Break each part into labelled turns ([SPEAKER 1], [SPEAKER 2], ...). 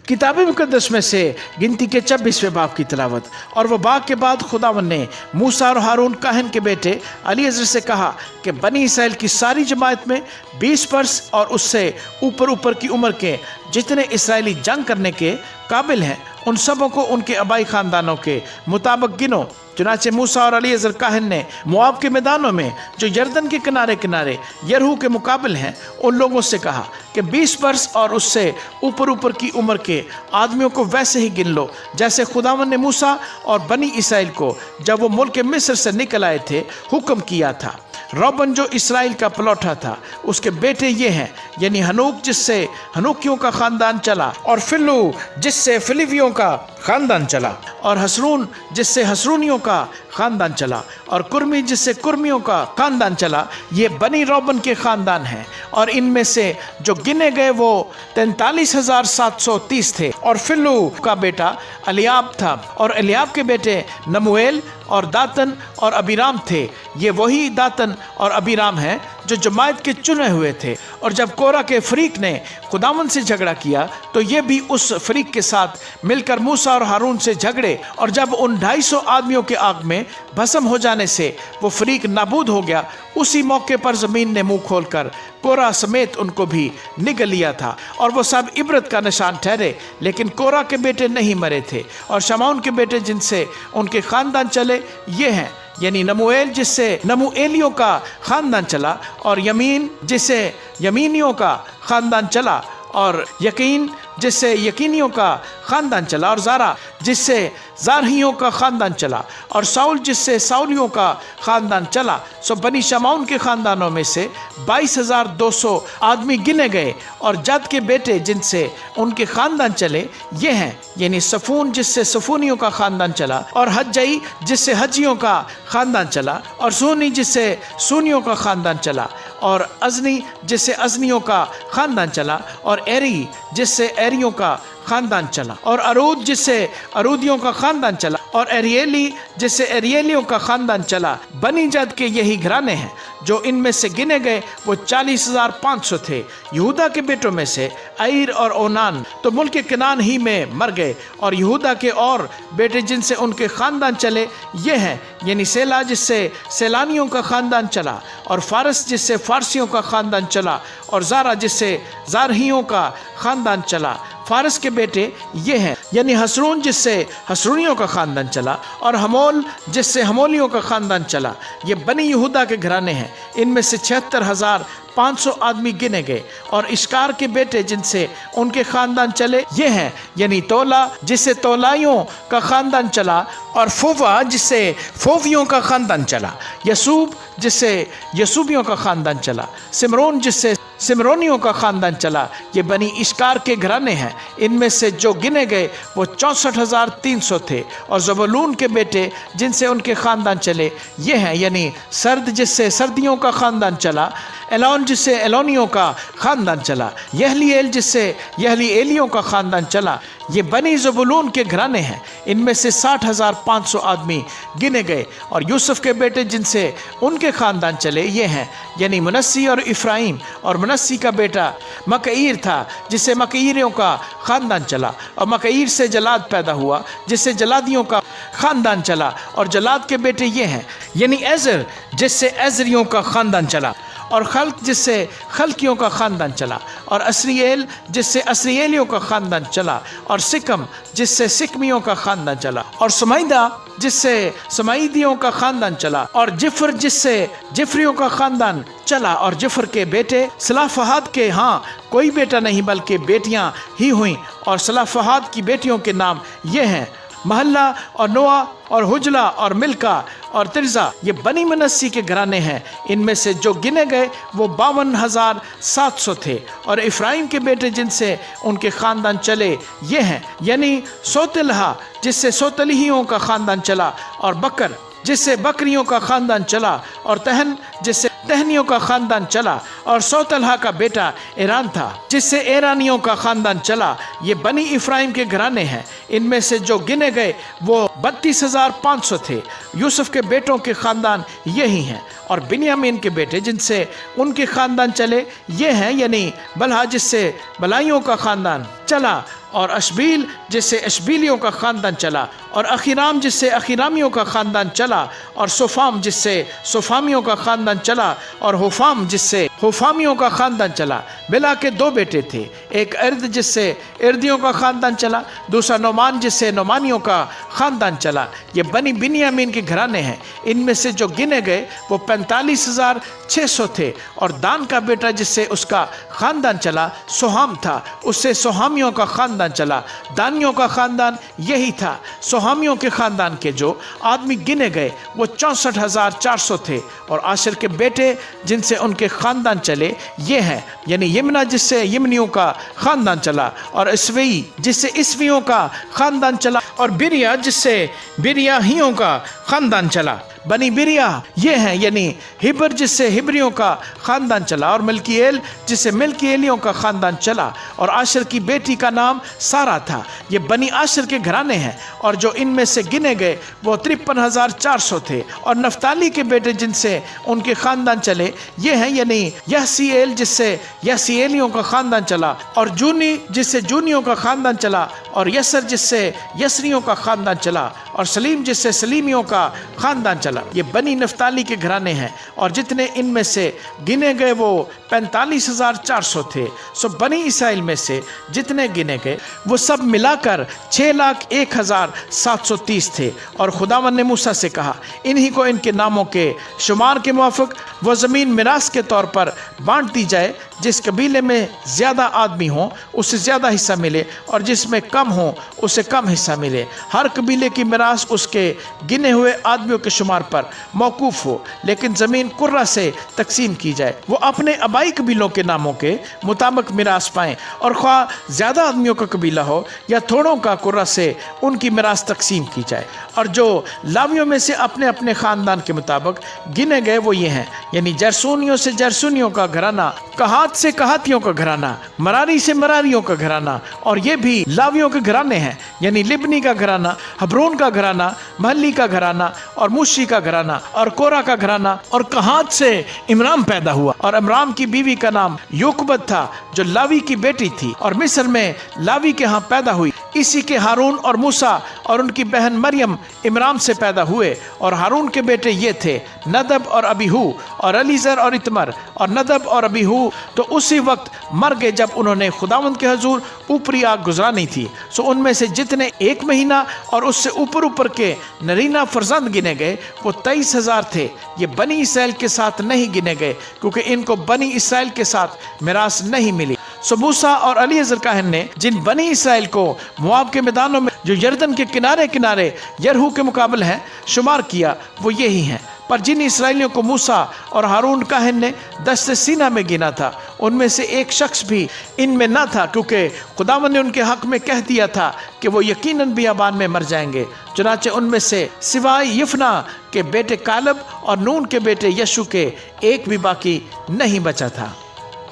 [SPEAKER 1] किताब मुकद्दस में से गिनती के 26वें बाब की तिलावत। और वो बाग के बाद खुदावन ने मूसा और हारून काहन के बेटे अलीअज़र से कहा कि बनी इसराइल की सारी जमात में 20 वर्ष और उससे ऊपर की उम्र के जितने इसराइली जंग करने के काबिल हैं, उन सबों को उनके आबाई खानदानों के मुताबिक गिनो। चुनाचे मूसा और अलीअज़र काहन ने मोआब के मैदानों में जो यरदन के किनारे किनारे यरहू के मुकाबिल हैं, उन लोगों से कहा कि 20 वर्ष और उससे ऊपर की उम्र के आदमियों को वैसे ही गिन लो जैसे खुदावन ने मूसा और बनी इसराइल को जब वो मुल्क मिस्र से निकल आए थे हुक्म किया था। रोबन जो इसराइल का पलौठा था, उसके बेटे ये हैं, यानी हनूक जिससे हनूकियों का खानदान चला, और फिल्लू जिससे फिलिवियों का खानदान चला, और हसरून जिससे हसरूनियों का खानदान चला, और कुर्मी जिससे कुर्मियों का खानदान चला। ये बनी रोबन के खानदान हैं, और इनमें से जो गिने गए वो 43,730 थे। और फिल्लू का बेटा एलियाब था, और एलियाब के बेटे नमुएल और दातन और अबीराम थे। ये वही दातन और अबीराम हैं जो जमात के चुने हुए थे। और जब कोरा के फरीक ने खुदावन से झगड़ा किया तो ये भी उस फरीक के साथ मिलकर मूसा और हारून से झगड़े, और जब उन 250 आदमियों के आग में भस्म हो जाने से वो फरीक नाबूद हो गया, उसी मौके पर ज़मीन ने मुंह खोलकर कोरा समेत उनको भी निगल लिया था, और वो सब इबरत का निशान ठहरे। लेकिन कोरा के बेटे नहीं मरे थे। और शमौन के बेटे जिनसे उनके खानदान चले ये हैं, यानी नमुएल जिससे नमुएलियों का खानदान चला, और यमीन जिससे यमीनियों का खानदान चला, और यकीन जिससे यकीनियों का खानदान चला, और ज़ारा जिससे ज़ारहियों का खानदान चला, और साउल जिससे साउलियों का खानदान चला। सो बनी शमौन के खानदानों में से 22,200 आदमी गिने गए। और जद के बेटे जिनसे उनके खानदान चले ये हैं, यानी सफून जिससे सफूनियों का खानदान चला, और हज्जई जिससे हज्जियों का खानदान चला, और सूनी जिससे सूनियों का खानदान चला, और अजनी जिससे अजनियों का खानदान चला, और एरी जिससे एरियों का खानदान चला, और अरूद जिससे अरूदियों का खानदान चला, और एरियली जिससे एरियलियों का खानदान चला। बनी जद के यही घराने हैं। जो इनमें से गिने गए वो 40,500 थे। यहूदा के बेटों में से अईर और ओनान तो मुल्क किनान ही में मर गए। और यहूदा के और बेटे जिनसे उनके खानदान चले ये हैं, यानी सेला जिससे सेलानियों का खानदान चला, और फारस जिससे फारसियों का खानदान चला, और ज़ारा जिससे ज़ारहियों का खानदान चला। फारस के बेटे ये हैं, यानी हसरून जिससे हसरूनियों का खानदान चला, और हमोल जिससे हमोलियों का खानदान चला। ये बनी यहूदा के घराने हैं। इनमें से 76,500 आदमी गिने गए। और इश्कार के बेटे जिनसे उनके खानदान चले ये हैं, यानी तोला जिससे तोलाइयों का खानदान चला, और फुवा जिससे फोवियों का खानदान चला, यसूब जिससे यसूबियों का खानदान चला, सिमरोन जिससे सिमरोनियों का खानदान चला। ये बनी इश्कार के घराने हैं। इनमें से जो गिने गए वो 64,300 थे। और ज़बूलून के बेटे जिनसे उनके खानदान चले ये हैं, यानी सर्द जिससे सर्दियों का खानदान चला, एलोन जिससे एलोनियों का खानदान चला, यहलीएल जिससे यहलीएलियों का खानदान चला। ये बनी ज़बूलून के घराने हैं। इनमें से 60,500 आदमी गिने गए। और यूसुफ के बेटे जिनसे उनके खानदान चले ये हैं, यानी मनस्सी और इफ्राइम। और मनस्सी का बेटा मकईर था जिससे मकईरियों का खानदान चला, और मकईर से जलाद पैदा हुआ जिससे जलादियों का खानदान चला। और जलाद के बेटे ये हैं, यानी एजर जिससे एजरियों का खानदान चला, और खल्क जिससे खल्कियों का खानदान चला, और असरिएल जिससे असरिएलियों का खानदान चला, और सिकम जिससे सिकमियों का खानदान चला, और सुमैदा जिससे सुमैदियों का खानदान चला, और जिफर जिससे जिफरियों का खानदान चला। और जिफर के बेटे सलाफहाद के हाँ कोई बेटा नहीं बल्कि बेटियां ही हुई। और सलाफहाद की बेटियों के नाम ये हैं, महल्ला और नोआ और हुजला और मिल्का और तिरजा। ये बनी मनस्सी के घराने हैं। इनमें से जो गिने गए वो 52,700 थे। और इफ्राइम के बेटे जिनसे उनके खानदान चले ये हैं, यानी सोतलहा जिससे सोतलिहियों का खानदान चला, और बकर जिससे बकरियों का खानदान चला, और तहन जिससे तहनियों का खानदान चला। और सोतलहा का बेटा ईरान था जिससे ईरानियों का खानदान चला। ये बनी इफ्राइम के घराने हैं। इनमें से जो गिने गए वो 32,500 थे। यूसुफ के बेटों के खानदान यही हैं। اور بنیامین کے بیٹے جن سے ان کے خاندان چلے یہ ہیں، یعنی بلہا جس سے بلائیوں کا خاندان چلا، اور اشبیل جس سے اشبیلیوں کا خاندان چلا، اور اخیرام جس سے اخیرامیوں کا خاندان چلا، اور سوفام جس سے سوفامیوں کا خاندان چلا، اور ہوفام جس سے ہوفامیوں کا خاندان چلا۔ بلا کے دو بیٹے تھے، ایک ارد جس سے اردیوں کا خاندان چلا، دوسرا نعمان جس سے نعمانیوں کا خاندان چلا۔ یہ بنی بنیامین کے گھرانے ہیں، ان میں سے جو گنے گئے وہ 45,600 تھے۔ اور دان کا بیٹا جس سے اس کا خاندان چلا سوہام تھا، اس سے سوہامیوں کا خاندان چلا۔ دانیوں کا خاندان یہی تھا۔ سوہامیوں کے خاندان کے جو آدمی گنے گئے وہ 64,400 تھے۔ اور آشر کے بیٹے جن سے ان کے خاندان چلے یہ ہیں، یعنی یمنا جس سے یمنیوں کا خاندان چلا، اور اسوئی جس سے اسویوں کا خاندان چلا، اور بریا جس سے بریاہیوں کا خاندان چلا۔ بنی بریا یہ ہیں، یعنی ہبر جس سے ہبریوں کا خاندان چلا، اور ملکیل جس سے ملکیلیوں کا خاندان چلا۔ اور آشر کی بیٹی کا نام سارا تھا۔ یہ بنی آشر کے گھرانے ہیں، اور جو ان میں سے گنے گئے وہ 53,400 تھے۔ اور نفتالی کے بیٹے جن سے ان کے خاندان چلے یہ ہیں، یعنی یحسیل جس سے یحسیلیوں کا خاندان چلا، اور جونی جس سے جونیوں کا خاندان چلا، اور یسر جس سے یسریوں کا خاندان چلا، اور سلیم جس سے سلیمیوں کا خاندان چلا۔ یہ بنی نفتالی کے گھرانے ہیں، اور جتنے ان میں سے گنے گئے وہ 45,400 تھے۔ سو بنی اسرائیل میں سے جتنے گنے گئے وہ سب ملا کر 6,01,730 تھے۔ اور خداوند نے موسیٰ سے کہا انہی کو ان کے ناموں کے شمار کے موافق وہ زمین میراث کے طور پر بانٹ دی جائے، جس قبیلے میں زیادہ آدمی ہوں اسے زیادہ حصہ ملے، اور جس میں کم ہوں اسے کم حصہ ملے۔ ہر قبیلے کی میراث اس کے گنے ہوئے آدمیوں کے شمار پر موقوف ہو، لیکن زمین قرہ سے تقسیم کی جائے۔ وہ اپنے آبائی قبیلوں کے ناموں کے مطابق میراث پائیں، اور خواہ زیادہ آدمیوں کا قبیلہ ہو یا تھوڑوں کا، قرہ سے ان کی میراث تقسیم کی جائے۔ اور جو لاویوں میں سے اپنے اپنے خاندان کے مطابق گنے گئے وہ یہ ہیں، یعنی جرسونیوں سے جرسونیوں کا گھرانہ، کہات سے کہاتیوں کا گھرانہ، مراری سے مراریوں کا گھرانہ، اور یہ بھی لاویوں کے گھرانے ہیں، یعنی لبنی کا گھرانہ، حبرون کا گھرانہ، محلی کا گھرانہ، اور موشی کا گھرانہ، اور کورا کا گھرانہ۔ اور کہات سے امرام پیدا ہوا، اور امرام کی بیوی کا نام یوکبت تھا جو لاوی کی بیٹی تھی، اور مصر میں لاوی کے ہاں پیدا ہوئی۔ اسی کے ہارون اور موسیٰ اور ان کی بہن مریم امرام سے پیدا ہوئے۔ اور ہارون کے بیٹے یہ تھے ندب اور ابیہو، اور الیزر اور اتمر۔ اور ندب اور ابیہو تو اسی وقت مر گئے جب انہوں نے خداوند کے حضور اوپری آگ گزرانی تھی۔ سو ان میں سے جتنے 1 مہینہ اور اس سے اوپر کے نرینہ فرزند گنے گئے وہ 23,000 تھے۔ یہ بنی اسرائیل کے ساتھ نہیں گنے گئے، کیونکہ ان کو بنی اسرائیل کے ساتھ میراث نہیں ملی۔ سو موسیٰ اور الیعزر کاہن نے جن بنی اسرائیل کو مواب کے میدانوں میں جو یردن کے کنارے کنارے یرہو کے مقابل ہیں شمار کیا وہ یہی ہیں۔ پر جن اسرائیلیوں کو موسیٰ اور ہارون کاہن نے دشت سینا میں گنا تھا ان میں سے ایک شخص بھی ان میں نہ تھا، کیونکہ خداوند نے ان کے حق میں کہہ دیا تھا کہ وہ یقیناً بیابان میں مر جائیں گے۔ چنانچہ ان میں سے سوائے یفنا کے بیٹے کالب اور نون کے بیٹے یشو کے ایک بھی باقی نہیں بچا تھا۔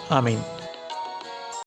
[SPEAKER 1] آمین۔